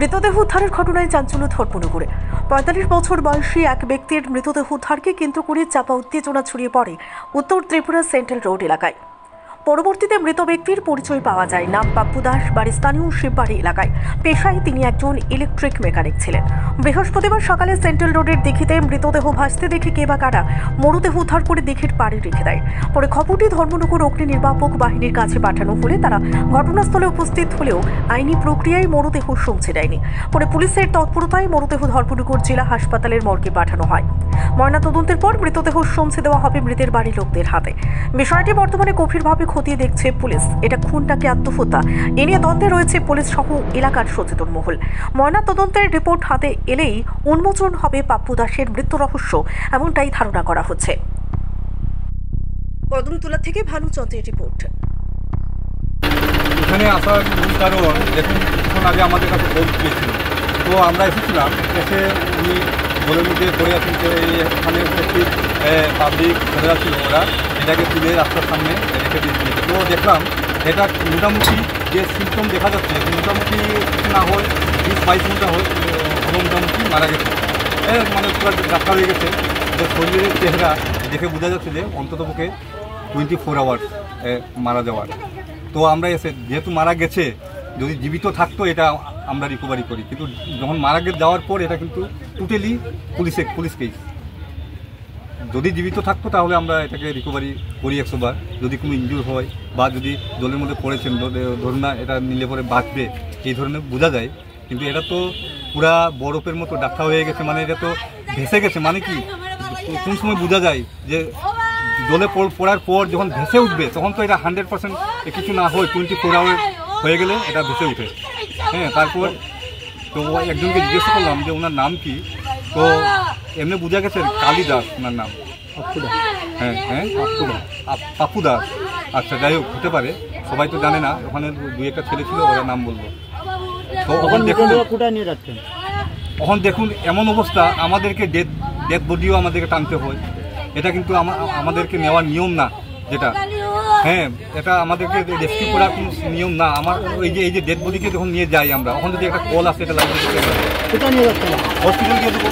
মৃতদেহ উদ্ধারের ঘটনায় চাঞ্চল্য ধর্মনগরে ৪৫ বছর বয়সী এক ব্যক্তির মৃতদেহ উদ্ধারকে কেন্দ্র করে চাপা উত্তেজনা ছড়িয়ে পড়ে উত্তর ত্রিপুরা সেন্ট্রাল রোড এলাকায়। পরবর্তীতে মৃত ব্যক্তির পরিচয় পাওয়া যায়। নাম পাপ্পু দাস, বাড়ি স্থানীয় শিববাড়ি এলাকায়। পেশায় তিনি একজন ইলেকট্রিক মেকানিক ছিলেন। বৃহস্পতিবার সকালে সেন্ট্রাল রোডের দিঘিতে মৃতদেহ ভাসতে দেখে কে বা কারা মরদেহ উদ্ধার করে দিঘির পাড়ে রেখে দেয়। পরে খবরটি ধর্মনগর অগ্নি নির্বাপক বাহিনীর কাছে পাঠানো হলে তারা ঘটনাস্থলে উপস্থিত হলেও আইনি প্রক্রিয়ায় মরদেহ পৌঁছে দেয়নি। পরে পুলিশের তৎপরতায় মরদেহ ধর্মনগর জেলা হাসপাতালের মর্গে পাঠানো হয়। ময়নাতদন্তের পর মৃতদেহ পৌঁছে দেওয়া হবে মৃতের বাড়ির লোকদের হাতে। বিষয়টি বর্তমানে গভীরভাবে খতিয়ে দেখছে পুলিশ। এটা খুন নাকি আত্মহত্যা, এ নিয়ে দ্বন্দ্বে রয়েছে পুলিশ সহ এলাকার সচেতন মহল। ময়নাতদন্তের রিপোর্ট হাতে এলেই উন্মোচন হবে পাপ্পু দাসের মৃত্যু রহস্য, এমনটাই ধারণা করা হচ্ছে। কদমতলা থেকে ভানুচন্দ্রের রিপোর্ট। এখানে আসার মূল কারণ, দেখুন কিছুক্ষণ আগে আমাদের কাছে ফোন দিয়েছিল, তো আমরা এসেছিলাম। এসে উনি বলের মধ্যে পড়ে আছেন যে এখানে উপস্থিত পাবলিক ছেলেরা ছিল, ওরা এটাকে তুলে রাস্তার সামনে রেখে দিয়েছিল। তো দেখলাম এটা মোটামুটি যে সিমটম দেখা যাচ্ছে, মোটামুটি কিছু না হয় 20-22 ঘন্টা মোটামুটি মারা গেছে। মানে পুরো ডাক্তার হয়ে গেছে। যে শরীরের চেহারা দেখে বোঝা যাচ্ছে যে অন্ততপক্ষে 24 আওয়ার্স মারা যাওয়ার। তো আমরা এসে যেহেতু মারা গেছে, যদি জীবিত থাকতো এটা আমরা রিকভারি করি, কিন্তু যখন মারা যাওয়ার পর এটা কিন্তু টোটালি পুলিশ কেস। যদি জীবিত থাকতো তাহলে আমরা এটাকে রিকভারি করি 100 বার। যদি কোনো ইনজুর হয় বা যদি জলের মধ্যে পড়েছেন, ধরুন না এটা নিলে পরে বাঁচবে, এই ধরনের বোঝা যায়। কিন্তু এটা তো পুরা বরফের মতো ডাক্তার হয়ে গেছে, মানে এটা তো ভেসে গেছে। মানে কি কোন সময় বোঝা যায় যে জলে পড়ার পর যখন ভেসে উঠবে তখন তো এটা 100% কিছু না হয় 24 আওয়ার হয়ে গেলে এটা ভেসে উঠে। হ্যাঁ, তারপর তো একজনকে জিজ্ঞেস করলাম যে ওনার নাম কি, তো এমনি বোঝা গেছে কালী দাস ওনার নাম। হ্যাঁ পাপ্পু দাস। আচ্ছা, যাই হোক, হতে পারে, সবাই তো জানে না। ওখানে 2-1টা ছেলে ছিল, ওরা নাম বললো। তো এখন দেখুন এমন অবস্থা, আমাদেরকে ডেথ বডিও আমাদেরকে টানতে হয়। এটা কিন্তু আমাদেরকে নেওয়ার নিয়ম না যেটা। হ্যাঁ, এটা আমাদেরকে রেস্কিউ করার কোনো নিয়ম না। আমার এই যে ডেড বডিকে যখন নিয়ে যাই আমরা, ওখানে যদি একটা কল আসে, এটা লাগবে হসপিটাল দিয়ে দেবো।